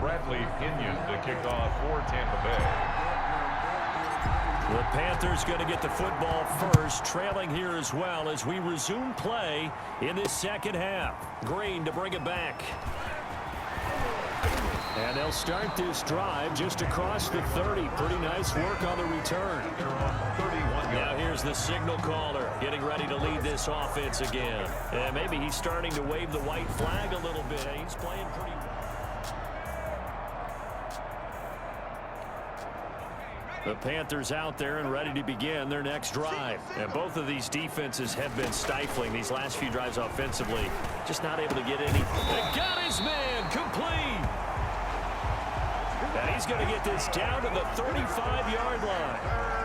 to kick off for Tampa Bay. The Panthers going to get the football first, trailing here as well as we resume play in this second half. Green to bring it back. And they'll start this drive just across the 30. Pretty nice work on the return. Now here's the signal caller getting ready to lead this offense again. And maybe he's starting to wave the white flag a little bit. He's playing pretty well. The Panthers out there and ready to begin their next drive. And both of these defenses have been stifling these last few drives offensively. Just not able to get any. And got his man complete. And he's going to get this down to the 35-yard line.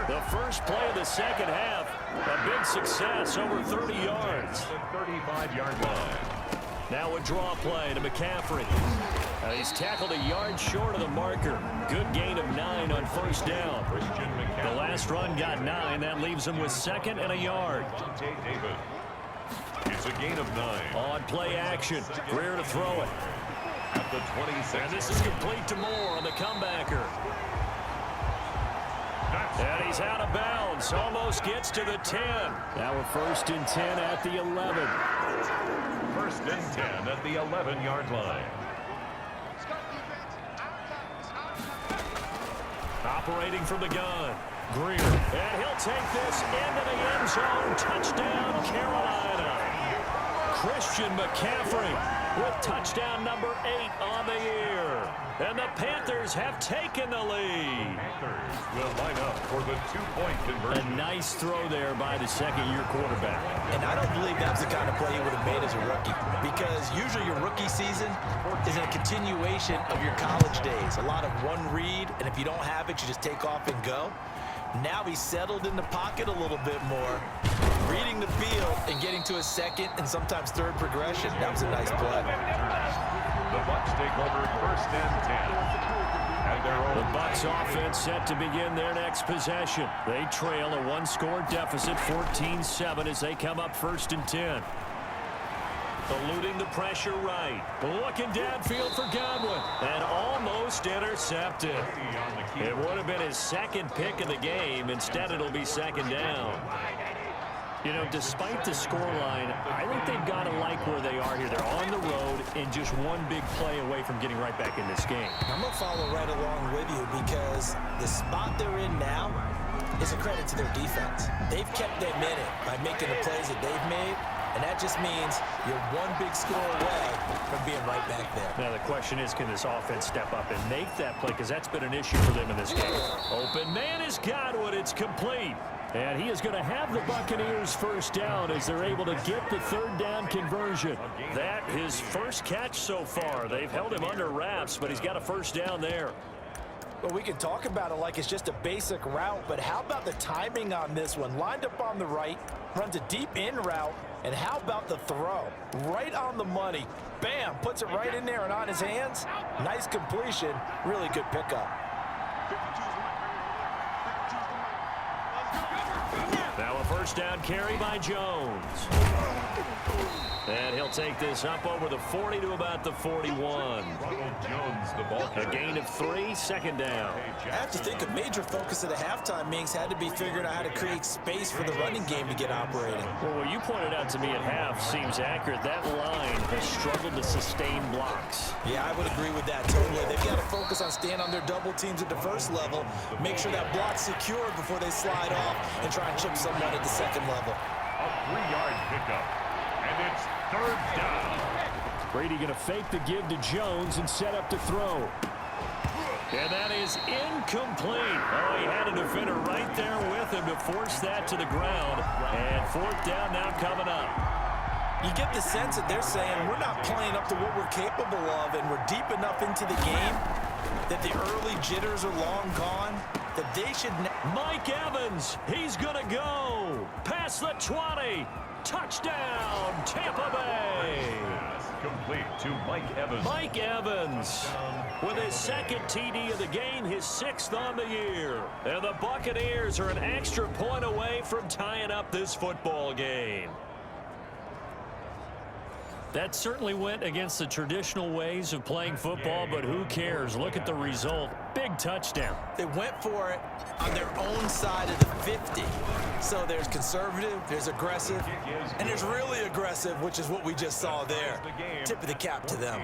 The first play of the second half, a big success, over 30 yards. The 35-yard line. Now a draw play to McCaffrey. He's tackled a yard short of the marker. Good gain of 9 on first down. The last run got 9. That leaves him with second and a yard. It's a gain of 9. On play action. Greer to throw it. At the 26. And this is complete to Moore on the comebacker. And he's out of bounds. Almost gets to the 10. Now we're first and 10 at the 11. First and 10 at the 11-yard line. Operating from the gun. Greer. And he'll take this into the end zone. Touchdown, Carolina. Christian McCaffrey with touchdown number 8 on the year. And the Panthers have taken the lead. Panthers will line up for the 2-point conversion. A nice throw there by the second-year quarterback. And I don't believe that's the kind of play he would have made as a rookie, because usually your rookie season is a continuation of your college days. A lot of one read, and if you don't have it, you just take off and go. Now he's settled in the pocket a little bit more, reading the field and getting to a second and sometimes third progression. That was a nice play. The Bucs take over first and 10. And the Bucs offense set to begin their next possession. They trail a one-score deficit, 14-7, as they come up first and 10. Eluding the pressure right. Looking downfield for Godwin. And almost intercepted. It would have been his second pick of the game. Instead, it'll be second down. You know, despite the scoreline, I think they've got to like where they are here. They're on the road and just one big play away from getting right back in this game. I'm going to follow right along with you, because the spot they're in now is a credit to their defense. They've kept them in it by making the plays that they've made. And that just means you're one big score away from being right back there. Now, the question is, can this offense step up and make that play? Because that's been an issue for them in this game. Open man is Godwin. It's complete. And he is going to have the Buccaneers first down as they're able to get the third down conversion. That his first catch so far. They've held him under wraps, but he's got a first down there. Well, we can talk about it like it's just a basic route, but how about the timing on this one? Lined up on the right, runs a deep in route, and how about the throw? Right on the money. Bam, puts it right in there and on his hands. Nice completion, really good pickup. Now a first down carry by Jones. And he'll take this up over the 40 to about the 41. A gain of 3, second down. I have to think a major focus of the halftime meetings had to be figuring out how to create space for the running game to get operating. Well, what you pointed out to me at half seems accurate. That line has struggled to sustain blocks. Yeah, I would agree with that totally. They've got to focus on staying on their double teams at the first level, make sure that block's secure before they slide off and try and chip someone at the second level. A 3-yard pickup. And it's third down. Brady going to fake the give to Jones and set up to throw. And that is incomplete. Oh, he had a defender right there with him to force that to the ground. And fourth down now coming up. You get the sense that they're saying we're not playing up to what we're capable of, and we're deep enough into the game that the early jitters are long gone, that they should... Mike Evans, he's going to go. Past the 20. Touchdown, Tampa Bay. Complete to Mike Evans. Mike Evans with his second TD of the game, his 6th on the year. And the Buccaneers are an extra point away from tying up this football game. That certainly went against the traditional ways of playing football, but who cares? Look at the result. Big touchdown. They went for it on their own side of the 50. So there's conservative, there's aggressive, and there's really aggressive, which is what we just saw there. Tip of the cap to them.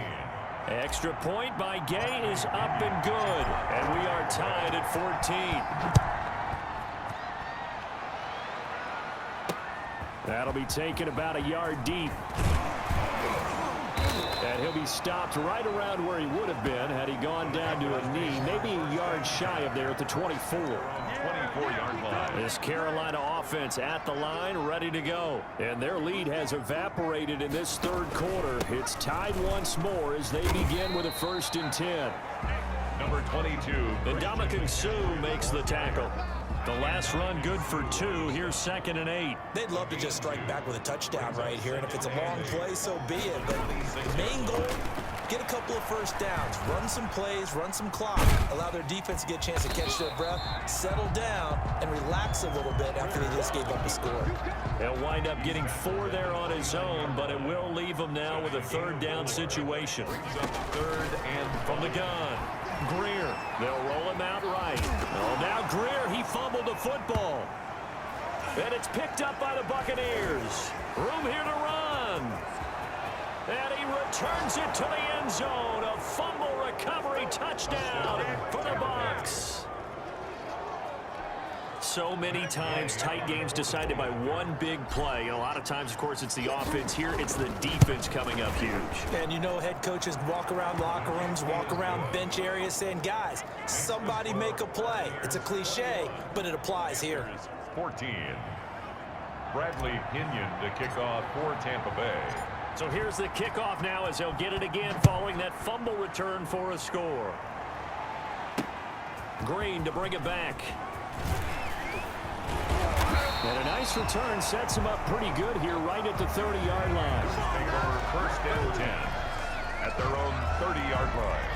Extra point by Gay is up and good, and we are tied at 14. That'll be taken about a yard deep. And he'll be stopped right around where he would have been had he gone down to a knee, maybe a yard shy of there at the 24. 24-yard line. This Carolina offense at the line, ready to go. And their lead has evaporated in this third quarter. It's tied once more as they begin with a 1st and 10. Number 22. And Ndamukong Suh makes the tackle. The last run good for 2. Here's 2nd and 8. They'd love to just strike back with a touchdown right here, and if it's a long play, so be it. But the main goal, get a couple of first downs, run some plays, run some clock, allow their defense to get a chance to catch their breath, settle down, and relax a little bit after they just gave up a score. He'll wind up getting 4 there on his own, but it will leave him now with a 3rd down situation. Brings up 3rd and From the gun, Greer. They'll roll him out right. Oh, now Greer, he fumbled the football. And it's picked up by the Buccaneers. Room here to run. And he returns it to the end zone. A fumble recovery touchdown for the Bucs. So many times tight games decided by one big play. And a lot of times, of course, it's the offense. Here, it's the defense coming up huge. And you know head coaches walk around locker rooms, walk around bench areas saying, guys, somebody make a play. It's a cliche, but it applies here. 14. Bradley Pinion to kick off for Tampa Bay. So here's the kickoff now as they'll get it again following that fumble return for a score. Green to bring it back. And a nice return sets him up pretty good here right at the 30-yard line. Take over 1st and 10 at their own 30-yard line.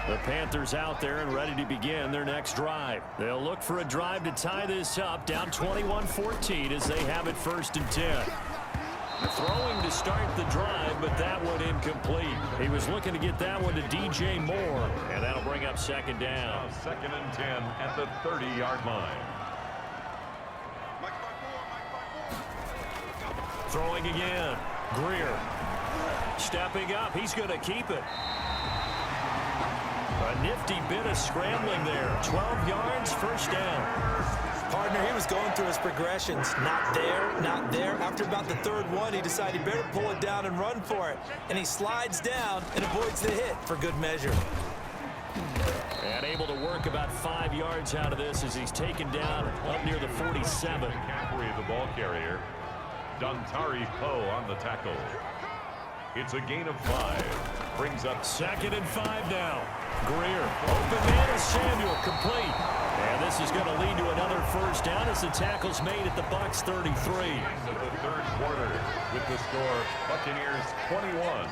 The Panthers out there and ready to begin their next drive. They'll look for a drive to tie this up, down 21-14 as they have it 1st and 10. Throwing to start the drive, but that one incomplete. He was looking to get that one to DJ Moore, and that'll bring up 2nd down. 2nd and 10 at the 30-yard line. Throwing again. Greer. Stepping up. He's going to keep it. A nifty bit of scrambling there. 12 yards, 1st down. Partner, he was going through his progressions. Not there, not there. After about the 3rd one, he decided he better pull it down and run for it. And he slides down and avoids the hit for good measure. And able to work about 5 yards out of this as he's taken down up near the 47. McCaffrey, the ball carrier. Dontari Poe on the tackle. It's a gain of 5. Brings up 2nd and 5 now. Greer. Open man is Samuel. Complete. And this is going to lead to another 1st down as the tackle's made at the Bucs 33. into the 3rd quarter with the score Buccaneers 21,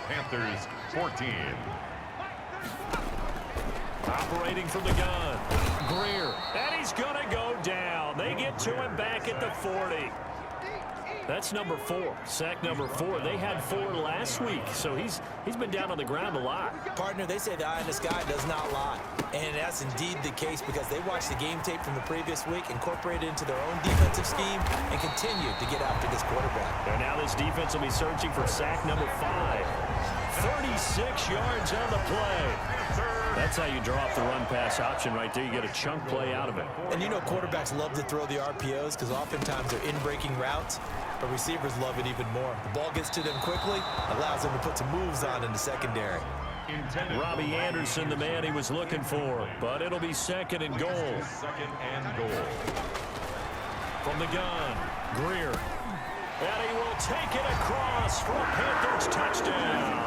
Panthers 14. Operating from the gun. Greer. And he's going to go down. They get to him back at the 40. That's number 4. Sack number 4. They had 4 last week, so he's been down on the ground a lot. Partner, they say the eye in the sky does not lie. And that's indeed the case because they watched the game tape from the previous week, incorporated it into their own defensive scheme, and continued to get after this quarterback. And now this defense will be searching for sack number 5. 36 yards on the play. That's how you draw off the run-pass option right there. You get a chunk play out of it. And you know quarterbacks love to throw the RPOs because oftentimes they're in-breaking routes, but receivers love it even more. The ball gets to them quickly, allows them to put some moves on in the secondary. Robbie Anderson, the man he was looking for, but it'll be 2nd and goal. 2nd and goal. From the gun, Greer. And he will take it across for a Panthers touchdown.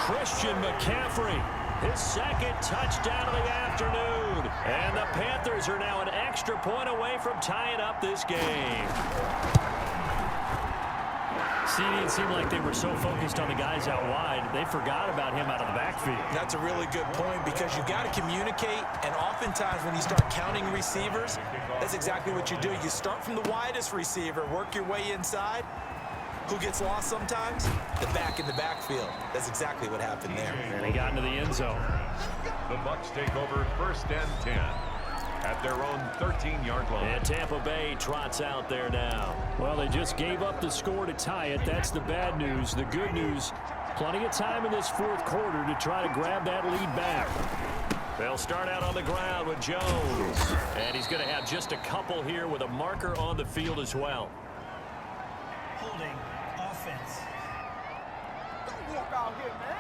Christian McCaffrey, his 2nd touchdown of the afternoon. And the Panthers are now an extra point away from tying up this game. See, it seemed like they were so focused on the guys out wide, they forgot about him out of the backfield. That's a really good point because you got to communicate, and oftentimes when you start counting receivers, that's exactly what you do. You start from the widest receiver, work your way inside, who gets lost sometimes? The back in the backfield. That's exactly what happened there. And he got into the end zone. The Bucs take over 1st and 10 at their own 13-yard line. And Tampa Bay trots out there now. Well, they just gave up the score to tie it. That's the bad news. The good news, plenty of time in this 4th quarter to try to grab that lead back. They'll start out on the ground with Jones. And he's going to have just a couple here with a marker on the field as well. Holding offense. Don't walk out here, man.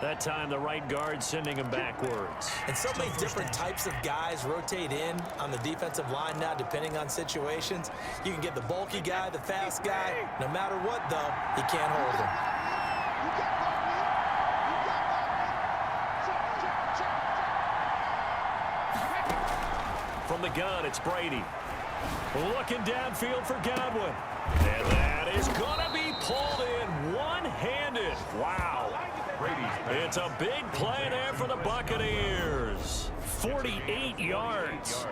That time, the right guard sending him backwards. And so many different types of guys rotate in on the defensive line now, depending on situations. You can get the bulky guy, the fast guy. No matter what, though, he can't hold him. From the gun, it's Brady. Looking downfield for Godwin. And that is going to be pulled in one-handed. Wow. It's a big play there for the Buccaneers. 48 yards.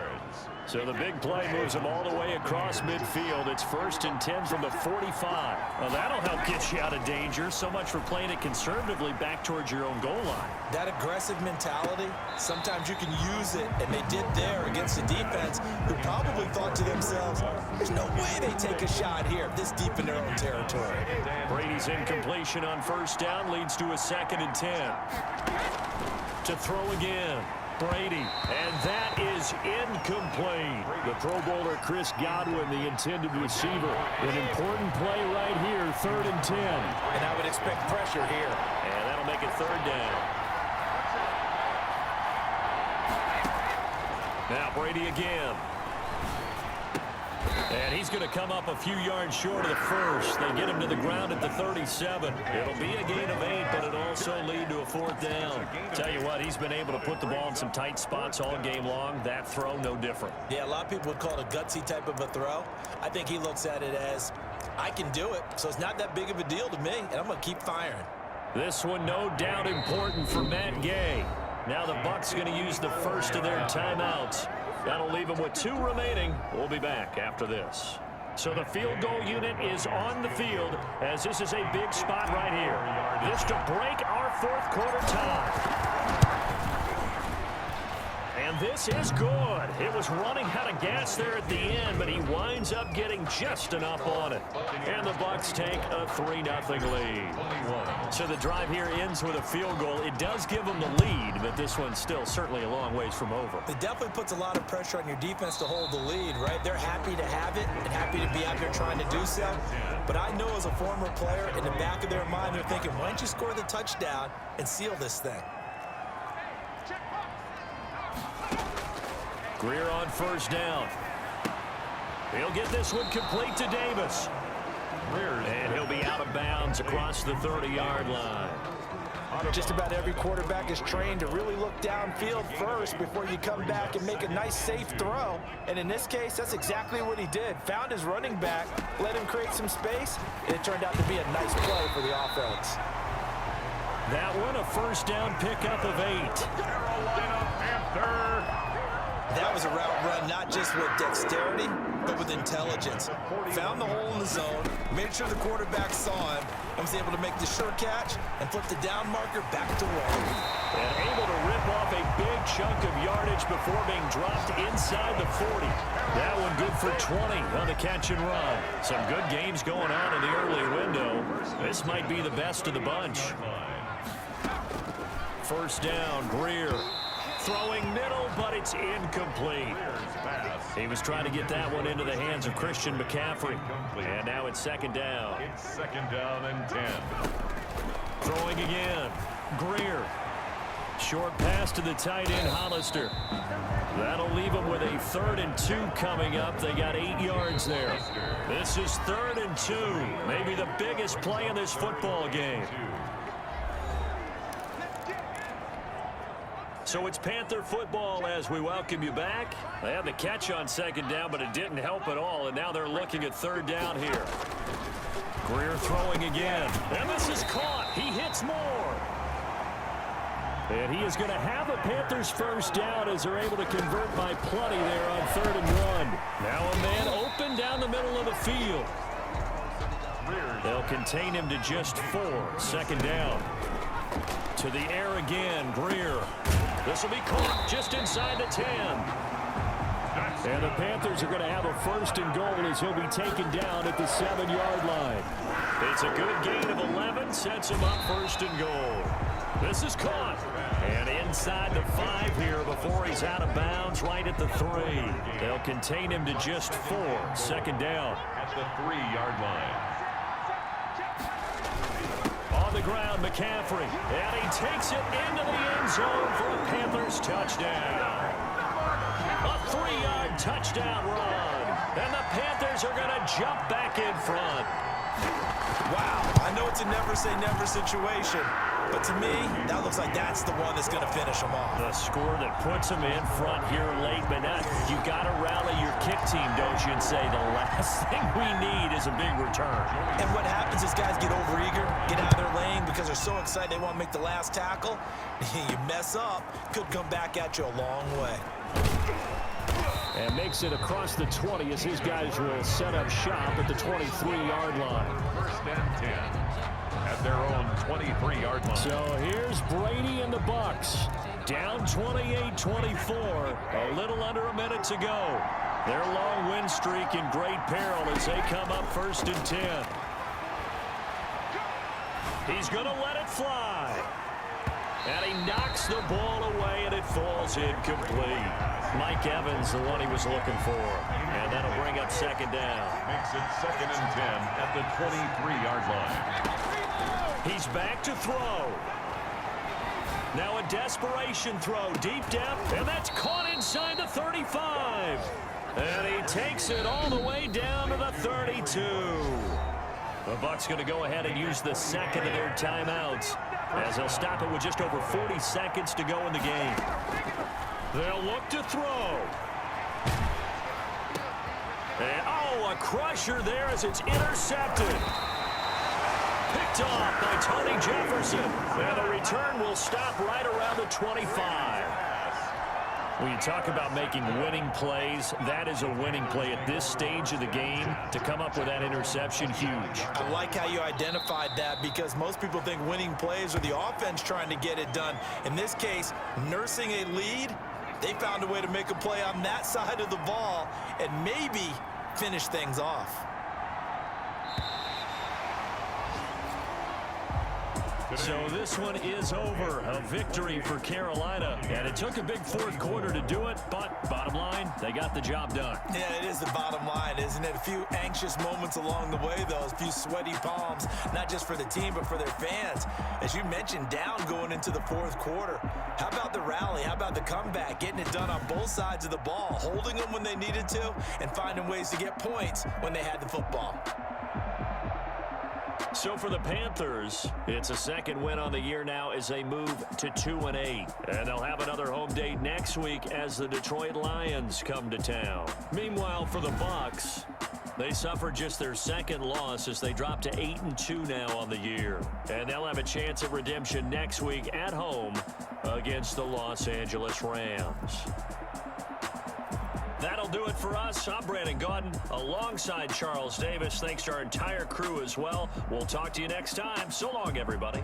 So the big play moves them all the way across midfield. It's 1st and 10 from the 45. Well, that'll help get you out of danger. So much for playing it conservatively back towards your own goal line. That aggressive mentality, sometimes you can use it, and they did there against a defense who probably thought to themselves, there's no way they take a shot here this deep in their own territory. Brady's incompletion on 1st down leads to a 2nd and 10. To throw again. Brady, and that is incomplete. The Pro Bowler Chris Godwin, the intended receiver. An important play right here, 3rd and 10. And I would expect pressure here. And that'll make it 3rd down. Now Brady again. And he's going to come up a few yards short of the 1st. They get him to the ground at the 37. It'll be a gain of 8, but it'll also lead to a 4th down. Tell you what, he's been able to put the ball in some tight spots all game long. That throw, no different. Yeah, a lot of people would call it a gutsy type of a throw. I think he looks at it as, I can do it, so it's not that big of a deal to me, and I'm going to keep firing. This one, no doubt, important for Matt Gay. Now the Bucs going to use the first of their timeouts. That'll leave them with 2 remaining. We'll be back after this. So the field goal unit is on the field as this is a big spot right here. This to break our 4th quarter tie. And this is good. It was running out of gas there at the end, but he winds up getting just enough on it. And the Bucs take a 3-0 lead. So the drive here ends with a field goal. It does give them the lead, but this one's still certainly a long ways from over. It definitely puts a lot of pressure on your defense to hold the lead, right? They're happy to have it and happy to be out there trying to do so. But I know as a former player, in the back of their mind, they're thinking, why don't you score the touchdown and seal this thing? Greer on 1st down. He'll get this one complete to Davis. And he'll be out of bounds across the 30-yard line. Just about every quarterback is trained to really look downfield first before you come back and make a nice, safe throw. And in this case, that's exactly what he did. Found his running back, let him create some space, and it turned out to be a nice play for the offense. That one, a 1st down pickup of 8. Carolina Panther. That was a route run not just with dexterity, but with intelligence. Found the hole in the zone, made sure the quarterback saw him, and was able to make the sure catch and flip the down marker back to 1. And able to rip off a big chunk of yardage before being dropped inside the 40. That one good for 20 on the catch and run. Some good games going on in the early window. This might be the best of the bunch. 1st down, Greer. Throwing middle, but it's incomplete. He was trying to get that one into the hands of Christian McCaffrey. And now it's 2nd down. It's 2nd down and 10. Throwing again. Greer. Short pass to the tight end, Hollister. That'll leave them with a 3rd and 2 coming up. They got 8 yards there. This is 3rd and 2. Maybe the biggest play in this football game. So it's Panther football as we welcome you back. They had the catch on 2nd down, but it didn't help at all, and now they're looking at 3rd down here. Greer throwing again, and this is caught. He hits more. And he is going to have a Panthers 1st down as they're able to convert by plenty there on 3rd and 1. Now a man open down the middle of the field. They'll contain him to just 4. 2nd down. To the air again, Greer. This will be caught just inside the 10. And the Panthers are going to have a 1st and goal as he'll be taken down at the 7-yard line. It's a good gain of 11, sets him up 1st and goal. This is caught. And inside the 5 here before he's out of bounds right at the 3. They'll contain him to just 4. 2nd down. At the 3-yard line. On the ground, McCaffrey. And he takes it into the end zone for a Panthers touchdown. A 3-yard touchdown run. And the Panthers are going to jump back in front. Wow, I know it's a never-say-never situation, but to me, that looks like that's the one that's going to finish them off. The score that puts them in front here late, but you got to rally your kick team, don't you, and say the last thing we need is a big return. And what happens is guys get overeager, get out of their lane because they're so excited they want to make the last tackle. You mess up, could come back at you a long way. And makes it across the 20 as his guys will set up shop at the 23-yard line. 1st and 10 at their own 23-yard line. So here's Brady and the Bucs. Down 28-24. A little under a minute to go. Their long win streak in great peril as they come up 1st and 10. He's going to let it fly. And he knocks the ball away, and it falls incomplete. Mike Evans, the one he was looking for. And that'll bring up 2nd down. Makes it 2nd and 10 at the 23-yard line. He's back to throw. Now a desperation throw, deep depth, and that's caught inside the 35. And he takes it all the way down to the 32. The Bucs going to go ahead and use the 2nd of their timeouts, as they'll stop it with just over 40 seconds to go in the game. They'll look to throw. And, a crusher there as it's intercepted. Picked off by Tony Jefferson. And the return will stop right around the 25. When you talk about making winning plays, that is a winning play at this stage of the game. To come up with that interception, huge. I like how you identified that because most people think winning plays are the offense trying to get it done. In this case, nursing a lead, they found a way to make a play on that side of the ball and maybe finish things off. So this one is over. A victory for Carolina. And it took a big 4th quarter to do it, but bottom line, they got the job done. Yeah, it is the bottom line, isn't it? A few anxious moments along the way, though. A few sweaty palms, not just for the team, but for their fans. As you mentioned, down going into the 4th quarter. How about the rally? How about the comeback? Getting it done on both sides of the ball, holding them when they needed to, and finding ways to get points when they had the football. So for the Panthers, it's a 2nd win on the year now as they move to 2-8. And they'll have another home date next week as the Detroit Lions come to town. Meanwhile, for the Bucs, they suffered just their 2nd loss as they drop to 8-2 now on the year. And they'll have a chance at redemption next week at home against the Los Angeles Rams. That'll do it for us. I'm Brandon Gaudin alongside Charles Davis. Thanks to our entire crew as well. We'll talk to you next time. So long, everybody.